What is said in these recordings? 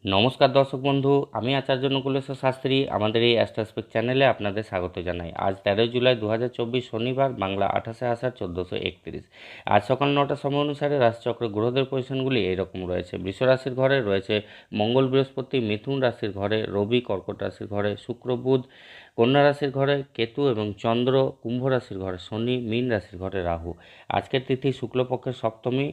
নমস্কার দর্শক বন্ধু, আমি আচার্য নকুলেশ্বর শাস্ত্রী। আমাদের এই অ্যাস্ট্রোস্পেক চ্যানেলে আপনাদের স্বাগত জানাই। আজ 13 জুলাই 2024 শনিবার, বাংলা 28 আষাঢ় 1431। আজ সকাল 9টার সময় অনুসারে রাশিচক্রের গ্রহদের পজিশনগুলি এইরকম রয়েছে। বৃষ রাশির ঘরে রয়েছে মঙ্গল বৃহস্পতি, মিথুন রাশির ঘরে রবি, কর্কট রাশির ঘরে শুক্র বুধ, কন্যা রাশির ঘরে কেতু এবং চন্দ্র, কুম্ভ রাশির ঘরে শনি, মীন রাশির ঘরে রাহু। আজকের তিথি শুক্লপক্ষের সপ্তমী,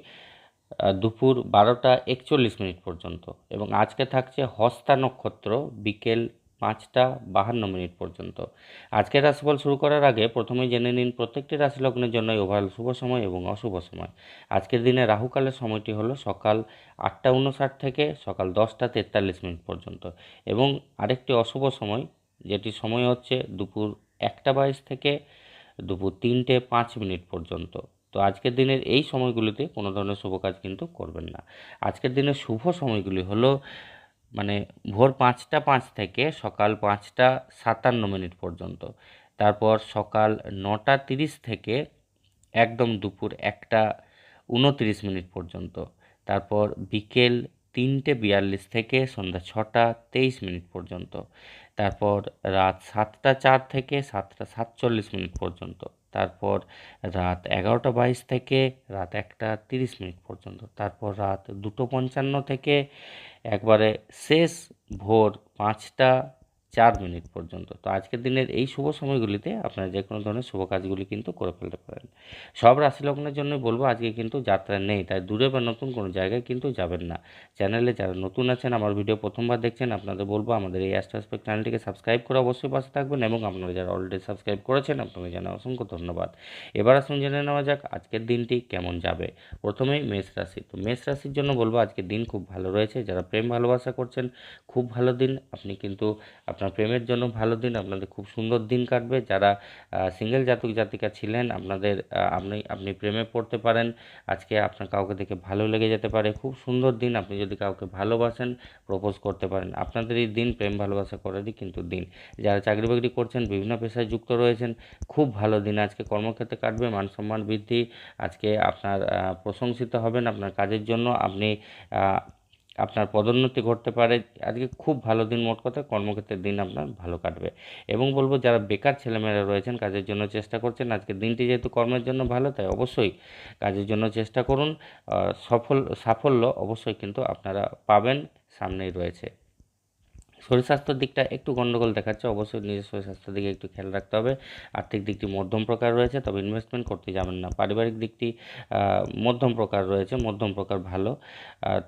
দুপুর 12টা 41 পর্যন্ত, এবং আজকে থাকছে হস্তা নক্ষত্র বিকেল 5টা 52 পর্যন্ত। আজকের রাশিফল শুরু করার আগে প্রথমেই জেনে নিন প্রত্যেকটি রাশি লগ্নের জন্যই ওভারঅল শুভ সময় এবং অশুভ সময়। আজকের দিনে রাহুকালের সময়টি হলো সকাল 8টা 59 থেকে সকাল 10টা 43 পর্যন্ত, এবং আরেকটি অশুভ সময় যেটি সময় হচ্ছে দুপুর 1টা 22 থেকে দুপুর 3টে 5 পর্যন্ত। তো আজকের দিনের এই সময়গুলিতে কোনো ধরনের শুভ কাজ কিন্তু করবেন না। আজকের দিনের শুভ সময়গুলি হলো মানে ভোর 5টা 5 থেকে সকাল 5টা 57 পর্যন্ত, তারপর সকাল 9টা 30 থেকে একদম দুপুর 1টা 29 পর্যন্ত, তারপর বিকেল 3টে 42 থেকে সন্ধ্যা 6টা 23 পর্যন্ত, তারপর রাত 7টা 4 থেকে 7টা 47 পর্যন্ত, তারপর রাত 11টা 22 থেকে রাত 1টা 30 পর্যন্ত, তারপর রাত 2টো 55 থেকে একবারে শেষ ভোর 5টা 4 পর্যন্ত। তো আজকের দিনের এই শুভ সময়গুলিতে আপনারা যে কোনো ধরনের শুভ কাজগুলি কিন্তু করে ফেলতে পারেন। সব রাশি লগ্নের জন্য বলবো আজকে কিন্তু যাত্রা নেই, তাই দূরে বা নতুন কোনো জায়গায় কিন্তু যাবেন না। চ্যানেলে যারা নতুন আছেন, আমার ভিডিও প্রথমবার দেখছেন, আপনাদের বলবো আমাদের এই অ্যাস্ট্রোস্পেক চ্যানেলটিকে সাবস্ক্রাইব করে অবশ্যই পাশে থাকবেন, এবং আপনারা যারা অলরেডি সাবস্ক্রাইব করেছেন আপনাকে জানাই অসংখ্য ধন্যবাদ। এবার আসুন জেনে নেওয়া যাক আজকের দিনটি কেমন যাবে। প্রথমেই মেষ রাশি। তো মেষ রাশির জন্য বলবো আজকের দিন খুব ভালো রয়েছে। যারা প্রেম ভালোবাসা করছেন খুব ভালো দিন, আপনি কিন্তু আপনার প্রেমের জন্য ভালো দিন, আপনাদের খুব সুন্দর দিন কাটবে। যারা সিঙ্গেল জাতক জাতিকা ছিলেন, আপনাদের আপনি প্রেমে পড়তে পারেন। আজকে আপনার কাউকে দেখে ভালো লেগে যেতে পারে, খুব সুন্দর দিন। আপনি যদি কাউকে ভালোবাসেন প্রপোজ করতে পারেন। আপনাদের এই দিন প্রেম ভালোবাসা করারই কিন্তু দিন। যারা চাকরি বাকরি করছেন, বিভিন্ন পেশায় যুক্ত রয়েছেন, খুব ভালো দিন আজকে। কর্মক্ষেত্রে কাটবে, মান সম্মান বৃদ্ধি। আজকে আপনার প্রশংসিত হবেন আপনার কাজের জন্য। আপনি আপনার পদোন্নতি ঘটতে পারে। আজকে খুব ভালো দিন, মোট কথা কর্মক্ষেত্রের দিন আপনার ভালো কাটবে। এবং বলবো যারা বেকার ছেলেমেয়েরা রয়েছেন, কাজের জন্য চেষ্টা করছেন, আজকের দিনটি যেহেতু কর্মের জন্য ভালো, তাই অবশ্যই কাজের জন্য চেষ্টা করুন। সাফল্য অবশ্যই কিন্তু আপনারা পাবেন, সামনেই রয়েছে। শরীর স্বাস্থ্যের দিকটা একটু গণ্ডগোল দেখাচ্ছে, অবশ্যই নিজের শরীর স্বাস্থ্যের দিকে একটু খেয়াল রাখতে হবে। আর্থিক দিকটি মধ্যম প্রকার রয়েছে, তবে ইনভেস্টমেন্ট করতে যাবেন না। পারিবারিক দিকটি মধ্যম প্রকার রয়েছে, মধ্যম প্রকার ভালো।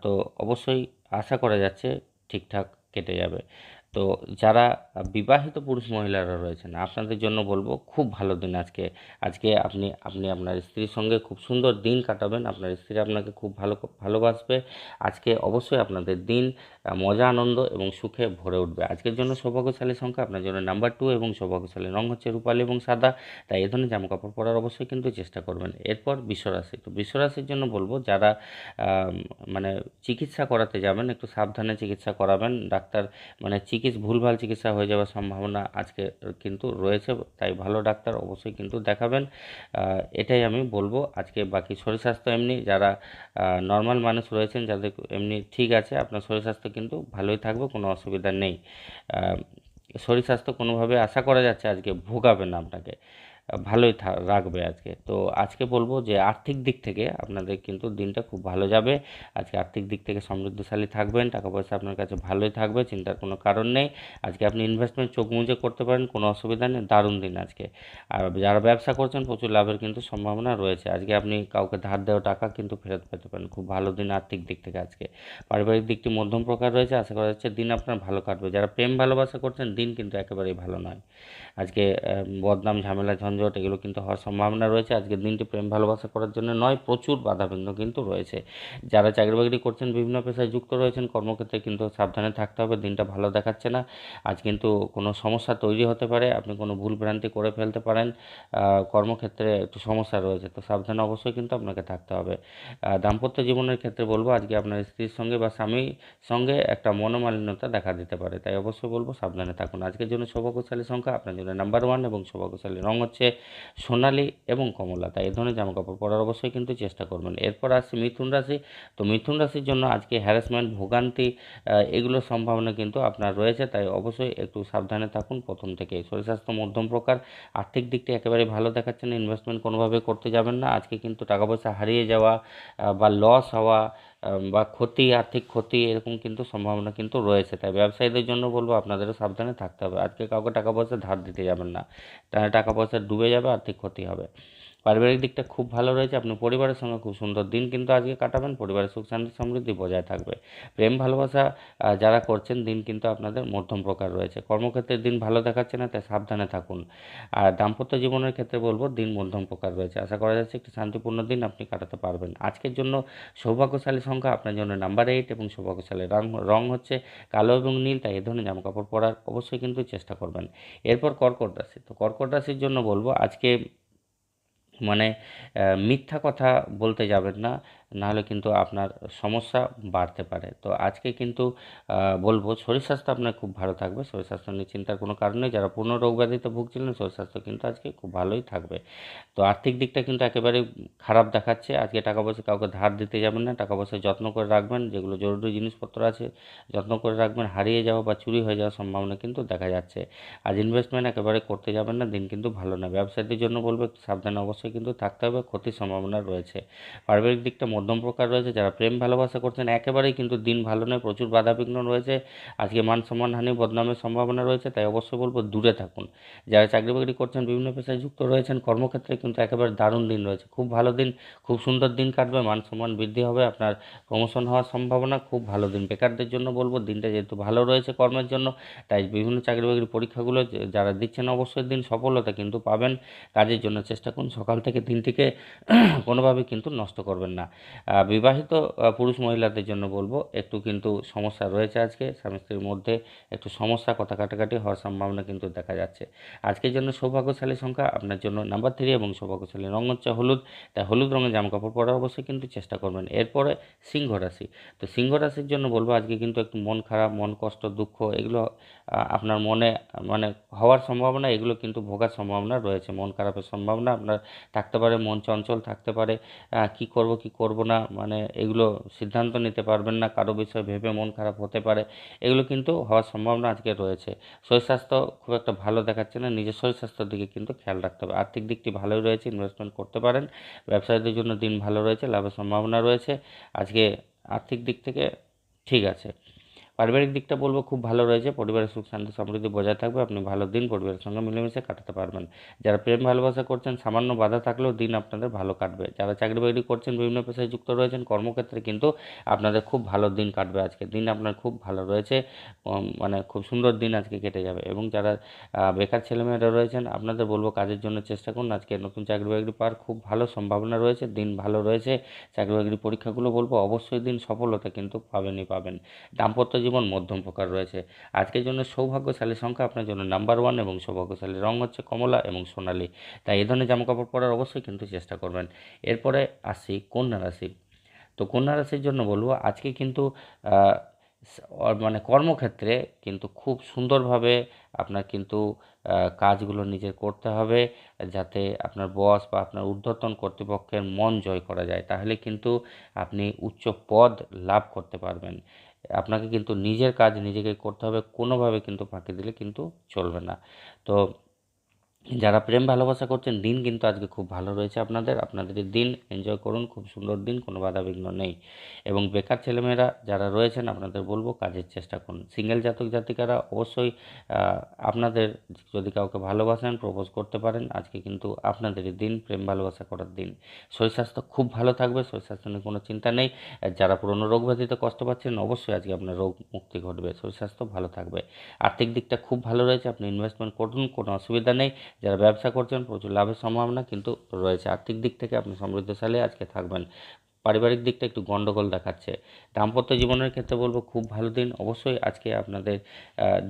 তো অবশ্যই আশা করা যাচ্ছে ঠিকঠাক কেটে যাবে। তো যারা বিবাহিত পুরুষ মহিলারা রয়েছেন, আপনাদের জন্য বলবো খুব ভালো দিন আজকে। আজকে আপনি আপনার স্ত্রীর সঙ্গে খুব সুন্দর দিন কাটাবেন, আপনার স্ত্রী আপনাকে খুব ভালোবাসবে। আজকে অবশ্যই আপনাদের দিন মজা, আনন্দ এবং সুখে ভরে উঠবে। আজকের জন্য সৌভাগ্যশালী সংখ্যা আপনার জন্য নাম্বার 2, এবং সৌভাগ্যশালী রং হচ্ছে রূপালী এবং সাদা। তাই এ ধরনের জামাকাপড় পরার অবশ্যই কিন্তু চেষ্টা করবেন। এরপর বৃষরাশি। তো বৃষরাশির জন্য বলবো যারা মানে চিকিৎসা করাতে যাবেন, একটু সাবধানে চিকিৎসা করাবেন। ডাক্তার ভুলভাল চিকিৎসা হয়ে যাওয়ার সম্ভাবনা আজকে কিন্তু রয়েছে, তাই ভালো ডাক্তার অবশ্যই কিন্তু দেখাবেন। এটাই আমি বলবো আজকে। বাকি শরীর স্বাস্থ্য এমনি, যারা নর্মাল মানুষ রয়েছেন, যাদের এমনি ঠিক আছে, আপনার শরীর স্বাস্থ্য কিন্তু ভালোই থাকবে, কোনো অসুবিধা নেই। শরীর স্বাস্থ্য কোনোভাবে আশা করা যাচ্ছে আজকে ভোগাবে না আপনাকে, ভালোই রাখবে আজকে। তো আজকে বলবো যে আর্থিক দিক থেকে আপনাদের কিন্তু দিনটা খুব ভালো যাবে। আজকে আর্থিক দিক থেকে সমৃদ্ধশালী থাকবেন, টাকা পয়সা আপনার কাছে ভালোই থাকবে, চিন্তার কোনো কারণ নেই। আজকে আপনি ইনভেস্টমেন্ট চোখ মুজে করতে পারেন, কোনো অসুবিধা নেই, দারুণ দিন আজকে। আর যারা ব্যবসা করছেন প্রচুর লাভের কিন্তু সম্ভাবনা রয়েছে। আজকে আপনি কাউকে ধার দেওয়া টাকা কিন্তু ফেরত পেতে পারেন, খুব ভালো দিন আর্থিক দিক থেকে আজকে। পারিবারিক দিকটি মধ্যম প্রকার রয়েছে, আশা করা যাচ্ছে দিন আপনার ভালো কাটবে। যারা প্রেম ভালোবাসা করছেন, দিন কিন্তু একেবারেই ভালো নয় আজকে। বদনাম, ঝামেলা, ঝঞ্ঝট এগুলো কিন্তু হওয়ার সম্ভাবনা রয়েছে। আজকের দিনটি প্রেম ভালোবাসা করার জন্য নয়, প্রচুর বাধাবিঘ্ন কিন্তু রয়েছে। যারা চাকরি বাকরি করছেন, বিভিন্ন পেশায় যুক্ত রয়েছেন, কর্মক্ষেত্রে কিন্তু সাবধানে থাকতে হবে, দিনটা ভালো দেখাচ্ছে না। আজ কিন্তু কোনো সমস্যা তৈরি হতে পারে, আপনি কোনো ভুল ভ্রান্তি করে ফেলতে পারেন, কর্মক্ষেত্রে একটু সমস্যা রয়েছে, তো সাবধানে অবশ্যই কিন্তু আপনাকে থাকতে হবে। দাম্পত্য জীবনের ক্ষেত্রে বলবো আজকে আপনার স্ত্রীর সঙ্গে বা স্বামীর সঙ্গে একটা মনোমালিন্যতা দেখা দিতে পারে, তাই অবশ্যই বলবো সাবধানে থাকুন। আজকের জন্য সৌভাগ্যশালী সংখ্যা আপনার জন্য নাম্বার 1, এবং সৌভাগ্যশালী রং হচ্ছে হচ্ছে সোনালি এবং কমলা, তাই এই ধরনের জামাকাপড় পরার অবশ্যই কিন্তু চেষ্টা করবেন। এরপর আসছে মিথুন রাশি। তো মিথুন রাশির জন্য আজকে হ্যারাসমেন্ট, ভোগান্তি এগুলোর সম্ভাবনা কিন্তু আপনার রয়েছে, তাই অবশ্যই একটু সাবধানে থাকুন প্রথম থেকেই। শরীর স্বাস্থ্য মধ্যম প্রকার, আর্থিক দিকটি একেবারেই ভালো দেখাচ্ছে না, ইনভেস্টমেন্ট কোনোভাবে করতে যাবেন না। আজকে কিন্তু টাকা পয়সা হারিয়ে যাওয়া বা লস হওয়া বা ক্ষতি, আর্থিক ক্ষতি এরকম কিন্তু সম্ভাবনা কিন্তু রয়েছে, তাই ব্যবসায়ীদের জন্য বলবো আপনাদেরও সাবধানে থাকতে হবে। আজকে কাউকে টাকা পয়সা ধার দিতে যাবেন না, তাহলে টাকা পয়সা ডুবে যাবে, আর্থিক ক্ষতি হবে। পারিবারিক দিকটা খুব ভালো রয়েছে, আপনি পরিবারের সঙ্গে খুব সুন্দর দিন কিন্তু আজকে কাটাবেন, পরিবারের সুখ শান্তি সমৃদ্ধি বজায় থাকবে। প্রেম ভালোবাসা যারা করছেন, দিন কিন্তু আপনাদের মধ্যম প্রকার রয়েছে। কর্মক্ষেত্রে দিন ভালো দেখাচ্ছে না, তাই সাবধানে থাকুন। আর দাম্পত্য জীবনের ক্ষেত্রে বলবো দিন মধ্যম প্রকার রয়েছে, আশা করা যাচ্ছে একটি শান্তিপূর্ণ দিন আপনি কাটাতে পারবেন। আজকের জন্য সৌভাগ্যশালী সংখ্যা আপনার জন্য নাম্বার 8 এবং সৌভাগ্যশালী রং হচ্ছে কালো এবং নীল, তাই এ ধরনের জামাকাপড় পরার অবশ্যই কিন্তু চেষ্টা করবেন। এরপর কর্কট রাশি। তো কর্কট রাশির জন্য বলবো আজকে মানে মিথ্যা কথা বলতে যাবেন না, নাহলে কিন্তু আপনার সমস্যা বাড়তে পারে। তো আজকে কিন্তু বলবো শরীর স্বাস্থ্য আপনার খুব ভালো থাকবে, শরীর স্বাস্থ্য নিয়ে চিন্তার কোনো কারণ নেই। যারা পূর্ণ রোগ ব্যাধিতে ভুগছিলেন, শরীর স্বাস্থ্য কিন্তু আজকে খুব ভালোই থাকবে। তো আর্থিক দিকটা কিন্তু একেবারে খারাপ দেখাচ্ছে। আজকে টাকা পয়সা কাউকে ধার দিতে যাবেন না, টাকা পয়সা যত্ন করে রাখবেন, যেগুলো জরুরি জিনিসপত্র আছে যত্ন করে রাখবেন। হারিয়ে যাওয়া বা চুরি হয়ে যাওয়ার সম্ভাবনা কিন্তু দেখা যাচ্ছে। আজ ইনভেস্টমেন্ট একেবারে করতে যাবেন না, দিন কিন্তু ভালো না। ব্যবসায়ীদের জন্য বলবো একটু সাবধানে অবশ্যই কিন্তু থাকতে হবে, ক্ষতির সম্ভাবনা রয়েছে। পারিবারিক দিকটা মধ্যম প্রকার রয়েছে, যারা প্রেম ভালোবাসা করছেন একেবারেই কিন্তু দিন ভালো নয়, প্রচুর বাধাবিঘ্ন রয়েছে। আজকে মান সম্মানহানি, বদনামের সম্ভাবনা রয়েছে, তাই অবশ্যই বলবো দূরে থাকুন। যারা চাকরি বাকরি করছেন, বিভিন্ন পেশায় যুক্ত রয়েছেন, কর্মক্ষেত্রে কিন্তু একেবারে দারুণ দিন রয়েছে, খুব ভালো দিন, খুব সুন্দর দিন কাটবে, মান সম্মান বৃদ্ধি হবে, আপনার প্রমোশন হওয়ার সম্ভাবনা, খুব ভালো দিন। বেকারদের জন্য বলবো দিনটা যেহেতু ভালো রয়েছে কর্মের জন্য, তাই বিভিন্ন চাকরি বাকরি পরীক্ষাগুলো যারা দিচ্ছেন অবশ্যই দিন সফলতা কিন্তু পাবেন। কাজের জন্য চেষ্টা করুন, সকাল থেকে দিনটিকে কোনোভাবে কিন্তু নষ্ট করবেন না। বিবাহিত পুরুষ মহিলাদের জন্য বলবো একটু কিন্তু সমস্যা রয়েছে, আজকে স্বামী স্ত্রীর মধ্যে একটু সমস্যা, কথা কাটাকাটি হওয়ার সম্ভাবনা কিন্তু দেখা যাচ্ছে। আজকের জন্য সৌভাগ্যশালী সংখ্যা আপনার জন্য নাম্বার 3 এবং সৌভাগ্যশালী রং হচ্ছে হলুদ, তাই হলুদ রঙের জামাকাপড় পরার অবশ্যই কিন্তু চেষ্টা করবেন। এরপরে সিংহ রাশি। তো সিংহ রাশির জন্য বলবো আজকে কিন্তু একটু মন খারাপ, মন কষ্ট, দুঃখ এগুলো আপনার মনে মানে হওয়ার সম্ভাবনা, এগুলো কিন্তু ভোগার সম্ভাবনা রয়েছে। মন খারাপের সম্ভাবনা আপনার থাকতে পারে, মন চঞ্চল থাকতে পারে, কি করব কি করব না মানে এগুলো সিদ্ধান্ত নিতে পারবেন না, কারো বিষয় ভেবে মন খারাপ হতে পারে, এগুলো কিন্তু হওয়ার সম্ভাবনা আজকে রয়েছে। শরীর স্বাস্থ্য খুব একটা ভালো দেখাচ্ছে না, নিজের শরীর স্বাস্থ্যের দিকে কিন্তু খেয়াল রাখতে হবে। আর্থিক দিকটি ভালোই রয়েছে, ইনভেস্টমেন্ট করতে পারেন। ব্যবসায়ীদের জন্য দিন ভালো রয়েছে, লাভের সম্ভাবনা রয়েছে আজকে, আর্থিক দিক থেকে ঠিক আছে। পারিবারিক দিকটা বলবো খুব ভালো রয়েছে, পরিবারের সুখ শান্তি সমৃদ্ধি বজায় থাকবে, আপনি ভালো দিন পরিবারের সঙ্গে মিলেমিশে কাটাতে পারবেন। যারা প্রেম ভালোবাসা করছেন, সামান্য বাধা থাকলেও দিন আপনাদের ভালো কাটবে। যারা চাকরি বাকরি করছেন, বিভিন্ন পেশায় যুক্ত রয়েছেন, কর্মক্ষেত্রে কিন্তু আপনাদের খুব ভালো দিন কাটবে। আজকে দিন আপনার খুব ভালো রয়েছে, মানে খুব সুন্দর দিন আজকে কেটে যাবে। এবং যারা বেকার ছেলেমেয়েরা রয়েছেন, আপনাদের বলবো কাজের জন্য চেষ্টা করুন, আজকে নতুন চাকরি বাকরি পাওয়ার খুব ভালো সম্ভাবনা রয়েছে, দিন ভালো রয়েছে। চাকরি বাকরি পরীক্ষাগুলো বলবো অবশ্যই দিন সফলতা কিন্তু পাবেনই পাবেন। দাম্পত্য জীবন মধ্যম প্রকার রয়েছে। আজকের জন্য সৌভাগ্যশালী সংখ্যা আপনার জন্য নাম্বার 1 এবং সৌভাগ্যশালী রং হচ্ছে কমলা এবং সোনালী, তাই এই ধরনের জামাকাপড় পরার অবশ্যই কিন্তু চেষ্টা করবেন। এরপরে আসি কন্যা রাশি। তো কন্যা রাশির জন্য বলবো আজকে কিন্তু মানে কর্মক্ষেত্রে কিন্তু খুব সুন্দরভাবে আপনার কিন্তু কাজগুলো নিজের করতে হবে, যাতে আপনার বস বা আপনার ঊর্ধ্বতন কর্তৃপক্ষের মন জয় করা যায়, তাহলে কিন্তু আপনি উচ্চ পদ লাভ করতে পারবেন। আপনাকে কিন্তু নিজের কাজ নিজেকে করতে হবে, কোনোভাবে কিন্তু ফাঁকি দিলে কিন্তু চলবে না। তো যারা প্রেম ভালোবাসা করছেন, দিন কিন্তু আজকে খুব ভালো রয়েছে আপনাদের, আপনাদের এই দিন এনজয় করুন, খুব সুন্দর দিন, কোনো বাধাবিঘ্ন নেই। এবং বেকার ছেলেমেয়েরা যারা রয়েছেন, আপনাদের বলবো কাজের চেষ্টা করুন। সিঙ্গেল জাতক জাতিকারা অবশ্যই আপনাদের যদি কাউকে ভালোবাসেন, প্রপোজ করতে পারেন, আজকে কিন্তু আপনাদেরই দিন, প্রেম ভালোবাসা করার দিন। শরীর স্বাস্থ্য খুব ভালো থাকবে, শরীর স্বাস্থ্য নিয়ে কোনো চিন্তা নেই। আর যারা পুরনো রোগ ব্যাধিতে কষ্ট পাচ্ছেন, অবশ্যই আজকে আপনার রোগ মুক্তি ঘটবে, শরীর স্বাস্থ্য ভালো থাকবে। আর্থিক দিকটা খুব ভালো রয়েছে, আপনি ইনভেস্টমেন্ট করুন, কোনো অসুবিধা নেই। যারা ব্যবসা করছেন, প্রচুর লাভের সম্ভাবনা কিন্তু রয়েছে। আর্থিক দিক থেকে আপনি সমৃদ্ধশালী আজকে থাকবেন। পারিবারিক দিকটা একটু গন্ডগোল দেখাচ্ছে। দাম্পত্য জীবনের ক্ষেত্রে বলবো খুব ভালো দিন, অবশ্যই আজকে আপনাদের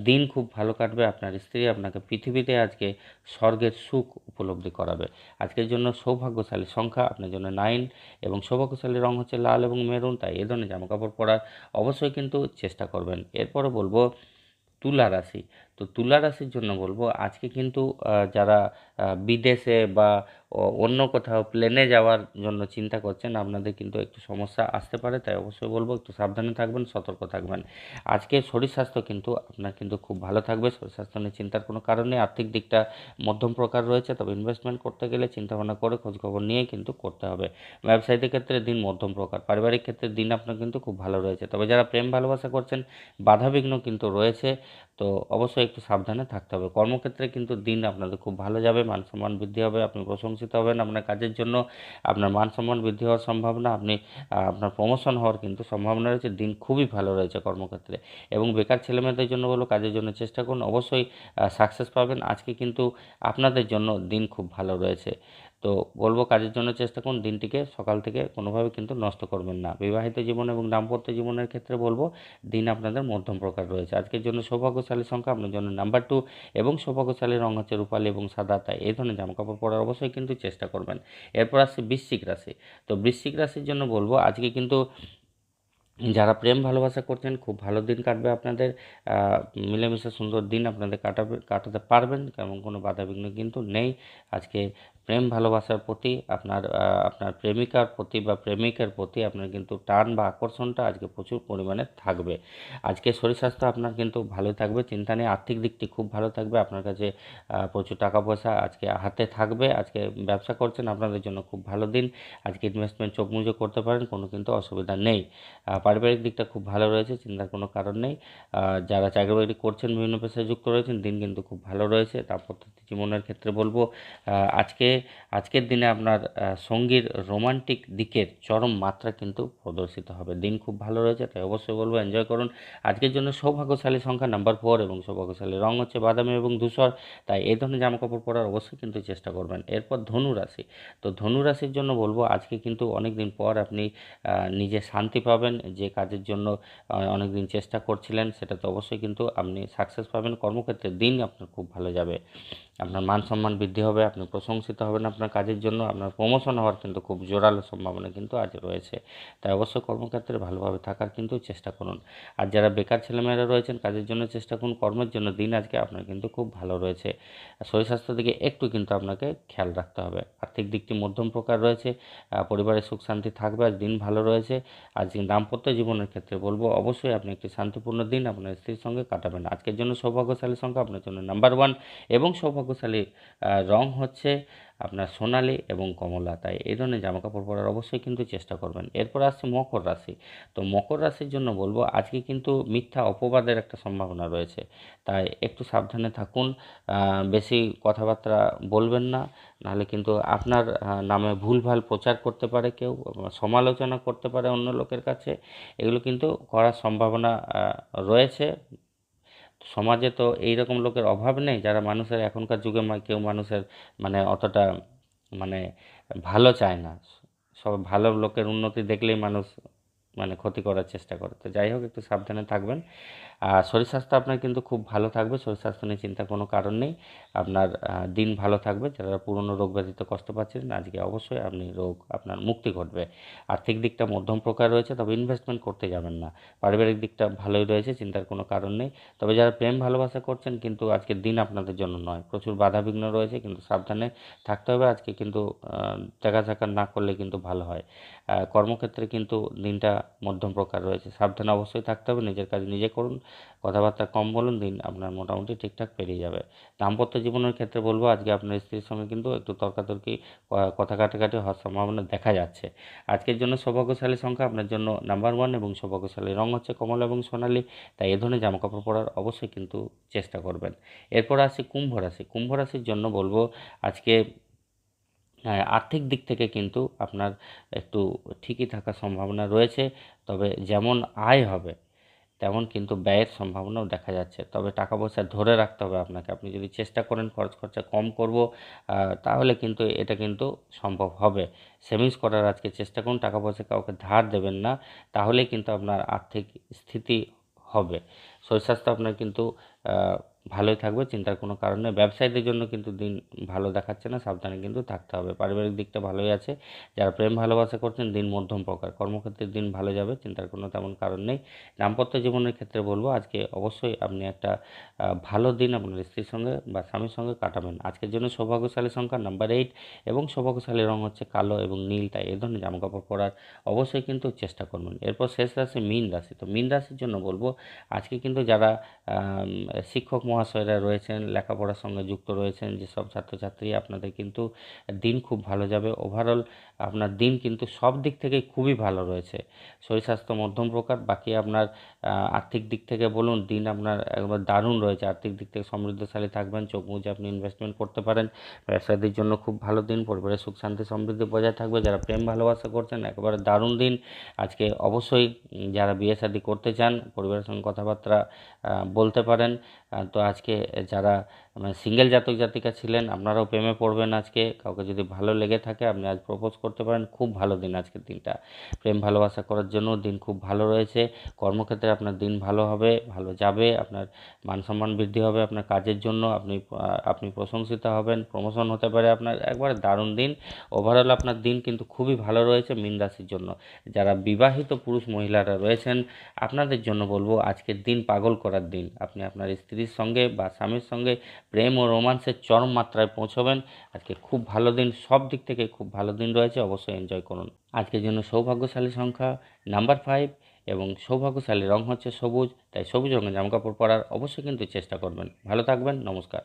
দিন খুব ভালো কাটবে। আপনার স্ত্রী আপনাকে পৃথিবীতে আজকে স্বর্গের সুখ উপলব্ধি করাবে। আজকের জন্য সৌভাগ্যশালী সংখ্যা আপনার জন্য 9 এবং সৌভাগ্যশালী রং হচ্ছে লাল এবং মেরুন, তাই এ ধরনের জামাকাপড় পরার অবশ্যই কিন্তু চেষ্টা করবেন। এরপরে বলবো তুলা রাশি। তো তো তুলা রাশির জন্য বলবো আজকে কিন্তু যারা বিদেশে বা অন্য কোথাও প্লেনে যাওয়ার জন্য চিন্তা করছেন, আপনাদের কিন্তু একটু সমস্যা আসতে পারে, তাই অবশ্যই বলবো একটু সাবধানে থাকবেন, সতর্ক থাকবেন। আজকে শরীর স্বাস্থ্য কিন্তু আপনার কিন্তু খুব ভালো থাকবে, শরীর স্বাস্থ্য নিয়ে চিন্তার কোনো কারণ নেই। আর্থিক দিকটা মধ্যম প্রকার রয়েছে, তবে ইনভেস্টমেন্ট করতে গেলে চিন্তাভাবনা করে খোঁজখবর নিয়ে কিন্তু করতে হবে। ব্যবসায়িক ক্ষেত্রে দিন মধ্যম প্রকার, পারিবারিক ক্ষেত্রে দিন আপনার কিন্তু খুব ভালো রয়েছে। তবে যারা প্রেম ভালোবাসা করছেন বাধাবিঘ্ন কিন্তু রয়েছে, তো অবশ্যই একটু সাবধানে থাকতে হবে। কর্মক্ষেত্রে কিন্তু দিন আপনাদের খুব ভালো যাবে, মান সম্মান বৃদ্ধি হবে, আপনি প্রশংসিত হবেন আপনার কাজের জন্য, আপনার মান সম্মান বৃদ্ধি হওয়ার সম্ভাবনা, আপনার প্রমোশন হওয়ার কিন্তু সম্ভাবনা রয়েছে। দিন খুবই ভালো রয়েছে কর্মক্ষেত্রে। এবং বেকার ছেলেমেয়েদের জন্য বলো কাজের জন্য চেষ্টা করুন, অবশ্যই সাকসেস পাবেন। আজকে কিন্তু আপনাদের জন্য দিন খুব ভালো রয়েছে। তো বলবো কাজের জন্য চেষ্টা করুন, দিনটিকে সকাল থেকে কোনোভাবে কিন্তু নষ্ট করবেন না। বিবাহিত জীবন এবং দাম্পত্য জীবনের ক্ষেত্রে বলবো দিন আপনাদের মধ্যম প্রকার রয়েছে। আজকের জন্য সৌভাগ্যশালী সংখ্যা আপনার জন্য নাম্বার 2 এবং সৌভাগ্যশালী রং হচ্ছে রূপালী এবং সাদা, তাই এই ধরনের জামাকাপড় পরার অবশ্যই কিন্তু চেষ্টা করবেন। এরপর আসছে বৃশ্চিক রাশি। তো বৃশ্চিক রাশির জন্য বলবো আজকে কিন্তু যারা প্রেম ভালোবাসা করছেন খুব ভালো দিন কাটবে আপনাদের। মিলেমিশে সুন্দর দিন আপনাদের কাটাতে পারবেন, তেমন কোনো বাধাবিঘ্ন কিন্তু নেই। আজকে প্রেম ভালোবাসার প্রতি আপনার প্রেমিকার প্রতি বা প্রেমিকের প্রতি আপনার কিন্তু টান বা আকর্ষণটা আজকে প্রচুর পরিমাণে থাকবে। আজকে শরীর স্বাস্থ্য আপনার কিন্তু ভালো থাকবে, চিন্তা নেই। আর্থিক দিকটি খুব ভালো থাকবে, আপনার কাছে প্রচুর টাকা পয়সা আজকে হাতে থাকবে। আজকে ব্যবসা করছেন আপনাদের জন্য খুব ভালো দিন। আজকে ইনভেস্টমেন্ট চোখ মুজে করতে পারেন, কোনো কিন্তু অসুবিধা নেই। পারিবারিক দিকটা খুব ভালো রয়েছে, চিন্তার কোনো কারণ নেই। যারা চাকরি বাকরি করছেন, বিভিন্ন পেশায় যুক্ত রয়েছেন, দিন কিন্তু খুব ভালো রয়েছে। দাম্পত্য জীবনের ক্ষেত্রে বলবো আজকের দিনে আপনার সঙ্গীর রোমান্টিক দিকের চরম মাত্রা কিন্তু প্রদর্শিত হবে। দিন খুব ভালো রয়েছে, তাই অবশ্যই বলবো এনজয় করুন। আজকের জন্য সৌভাগ্যশালী সংখ্যা নাম্বার 4 এবং সৌভাগ্যশালী রং হচ্ছে বাদামি এবং ধূসর, তাই এই ধরনের জামাকাপড় পরার অবশ্যই কিন্তু চেষ্টা করবেন। এরপর ধনু রাশি। তো ধনু রাশির জন্য বলবো আজকে কিন্তু অনেক দিন পর আপনি নিজে শান্তি পাবেন। যে কাজের জন্য অনেক দিন চেষ্টা করছিলেন সেটাতে অবশ্যই কিন্তু আপনি সাকসেস পাবেন। কর্মক্ষেত্রে দিন আপনার খুব ভালো যাবে, আপনার মান সম্মান বৃদ্ধি হবে, আপনি প্রশংসিত হবেন আপনার কাজের জন্য, আপনার প্রমোশন হওয়ার কিন্তু খুব জোরালো সম্ভাবনা কিন্তু আজ রয়েছে। তাই অবশ্যই কর্মক্ষেত্রে ভালোভাবে থাকার কিন্তু চেষ্টা করুন। আর যারা বেকার ছেলেমেয়েরা রয়েছেন কাজের জন্য চেষ্টা করুন, কর্মের জন্য দিন আজকে আপনার কিন্তু খুব ভালো রয়েছে। শরীর স্বাস্থ্যের দিকে একটু কিন্তু আপনাকে খেয়াল রাখতে হবে। আর্থিক দিকটি মধ্যম প্রকার রয়েছে, পরিবারের সুখ শান্তি থাকবে, আজ দিন ভালো রয়েছে। আজ দাম্পত্য জীবনের ক্ষেত্রে বলবো অবশ্যই আপনি একটি শান্তিপূর্ণ দিন আপনার স্ত্রীর সঙ্গে কাটাবেন। আজকের জন্য সৌভাগ্যশালী সংখ্যা আপনার জন্য নাম্বার 1 এবং সৌভাগ্যশালী রং হচ্ছে আপনার সোনালী এবং কমলা, তাই এই ধরনের জামাকাপড় পরার অবশ্যই কিন্তু চেষ্টা করবেন। এরপর আসছে মকর রাশি। তো মকর রাশির জন্য বলবো আজকে কিন্তু মিথ্যা অপবাদের একটা সম্ভাবনা রয়েছে, তাই একটু সাবধানে থাকুন। বেশি কথাবার্তা বলবেন না, নাহলে কিন্তু আপনার নামে ভুলভাল প্রচার করতে পারে কেউ, সমালোচনা করতে পারে অন্য লোকের কাছে, এগুলো কিন্তু করার সম্ভাবনা রয়েছে। সমাজে তো এই রকম লোকের অভাব নেই যারা মানুষের এখনকার যুগে কেউ মানুষের অতটা মানে ভালো চায় না। সব ভালো লোকের উন্নতি দেখলেই মানুষ ক্ষতি করার চেষ্টা করে। তো যাই হোক একটু সাবধানে থাকবেন। আর শরীর স্বাস্থ্য আপনার কিন্তু খুব ভালো থাকবে, শরীর স্বাস্থ্য নিয়ে চিন্তার কোনো কারণ নেই। আপনার দিন ভালো থাকবে। যারা পুরনো রোগ ব্যাধিতে কষ্ট পাচ্ছিলেন আজকে অবশ্যই আপনার মুক্তি ঘটবে। আর্থিক দিকটা মধ্যম প্রকার রয়েছে, তবে ইনভেস্টমেন্ট করতে যাবেন না। পারিবারিক দিকটা ভালোই রয়েছে, চিন্তার কোনো কারণ নেই। তবে যারা প্রেম ভালোবাসা করছেন কিন্তু আজকের দিন আপনাদের জন্য নয়, প্রচুর বাধাবিঘ্ন রয়েছে, কিন্তু সাবধানে থাকতে হবে। আজকে কিন্তু দেখা না করলে কিন্তু ভালো হয়। কর্মক্ষেত্রে কিন্তু দিনটা মধ্যম প্রকার রয়েছে, সাবধানে অবশ্যই থাকতে হবে। নিজের কাজ নিজে করুন, কথাবার্তা কম বলুন, দিন আপনার মোটামুটি ঠিকঠাক পেরিয়ে যাবে। দাম্পত্য জীবনের ক্ষেত্রে বলবো আজকে আপনার স্ত্রীর সঙ্গে কিন্তু একটু তর্কাতর্কি, কথা কাটাকাটি হওয়ার সম্ভাবনা দেখা যাচ্ছে। আজকের জন্য সৌভাগ্যশালী সংখ্যা আপনার জন্য নাম্বার 1 এবং সৌভাগ্যশালী রং হচ্ছে কমলা এবং সোনালী, তাই এ ধরনের জামাকাপড় পরার অবশ্যই কিন্তু চেষ্টা করবেন। এরপর আসি কুম্ভ রাশি। কুম্ভ রাশির জন্য বলবো আজকে আর্থিক দিক থেকে কিন্তু আপনার একটু ঠিকই থাকার সম্ভাবনা রয়েছে, তবে যেমন আয় হবে তেমন কিন্তু ব্যয়ের সম্ভাবনাও দেখা যাচ্ছে। তবে টাকা পয়সা ধরে রাখতে হবে আপনাকে। আপনি যদি চেষ্টা করেন খরচ খরচা কম করব, তাহলে কিন্তু এটা কিন্তু সম্ভব হবে। সেভিংস করার আজকে চেষ্টা করুন, টাকা পয়সা কাউকে ধার দেবেন না, তাহলেই কিন্তু আপনার আর্থিক স্থিতি হবে। শরীর স্বাস্থ্য আপনার কিন্তু ভালোই থাকবে, চিন্তার কোনো কারণ নেই। ব্যবসায়ীদের জন্য কিন্তু দিন ভালো দেখাচ্ছে না, সাবধানে কিন্তু থাকতে হবে। পারিবারিক দিকটা ভালোই আছে। যারা প্রেম ভালোবাসা করছেন দিন মধ্যম প্রকার। কর্মক্ষেত্রে দিন ভালো যাবে, চিন্তার কোনো তেমন কারণ নেই। দাম্পত্য জীবনের ক্ষেত্রে বলবো আজকে অবশ্যই আপনি একটা ভালো দিন আপনার স্ত্রীর সঙ্গে বা স্বামীর সঙ্গে কাটাবেন। আজকের জন্য সৌভাগ্যশালী সংখ্যা নাম্বার 8 এবং সৌভাগ্যশালী রং হচ্ছে কালো এবং নীল। তাই এ ধরনের জামাকাপড় পরার অবশ্যই কিন্তু চেষ্টা করবেন। এরপর শেষ রাশি মীন রাশি। তো মীন রাশির জন্য বলবো আজকে কিন্তু যারা আম, শিক্ষক মহাশয়রা রয়েছেন, লেখাপড়ার সঙ্গে যুক্ত রয়েছেন, যেসব ছাত্রছাত্রী, আপনাদের কিন্তু দিন খুব ভালো যাবে। ওভারঅল আপনার দিন কিন্তু সব দিক থেকে খুবই ভালো রয়েছে। শরীর স্বাস্থ্য মধ্যম প্রকার। বাকি আপনার আর্থিক দিক থেকে বলুন, দিন আপনার একবার দারুণ রয়েছে। আর্থিক দিক থেকে সমৃদ্ধশালী থাকবেন, চোখ বুজে আপনি ইনভেস্টমেন্ট করতে পারেন। ব্যবসায়ীদের জন্য খুব ভালো দিন, পরিবারের সুখ শান্তি সমৃদ্ধি বজায় থাকবে। যারা প্রেম ভালোবাসা করছেন একেবারে দারুণ দিন আজকে। অবশ্যই যারা বিয়ে শাদী করতে চান পরিবারের সঙ্গে কথাবার্তা বলতে পারেন। তো আজকে যারা মানে সিঙ্গেল জাতক জাতিকা ছিলেন আপনারাও প্রেমে পড়বেন আজকে। কাউকে যদি ভালো লেগে থাকে আপনি আজ প্রপোজ করতে পারেন। খুব ভালো দিন আজকের দিনটা প্রেম ভালোবাসা করার জন্য। দিন খুব ভালো রয়েছে। কর্মক্ষেত্রে আপনার দিন ভালো হবে, ভালো যাবে। আপনার মান সম্মান বৃদ্ধি হবে আপনার কাজের জন্য। আপনি প্রশংসিত হবেন, প্রমোশন হতে পারে আপনার। একবারে দারুণ দিন। ওভারঅল আপনার দিন কিন্তু খুবই ভালো রয়েছে মীন রাশির জন্য। যারা বিবাহিত পুরুষ মহিলারা রয়েছেন আপনাদের জন্য বলবো আজকের দিন পাগল করার দিন। আপনি আপনার স্ত্রীর সঙ্গে বা স্বামীর সঙ্গে প্রেম ও রোমান্সের চরম মাত্রায় পৌঁছবেন। আজকে খুব ভালো দিন, সব দিক থেকে খুব ভালো দিন রয়েছে, অবশ্যই এনজয় করুন। আজকের জন্য সৌভাগ্যশালী সংখ্যা নাম্বার 5 এবং সৌভাগ্যশালী রং হচ্ছে সবুজ। তাই সবুজ রঙের জামাকাপড় পরার অবশ্যই কিন্তু চেষ্টা করবেন। ভালো থাকবেন, নমস্কার।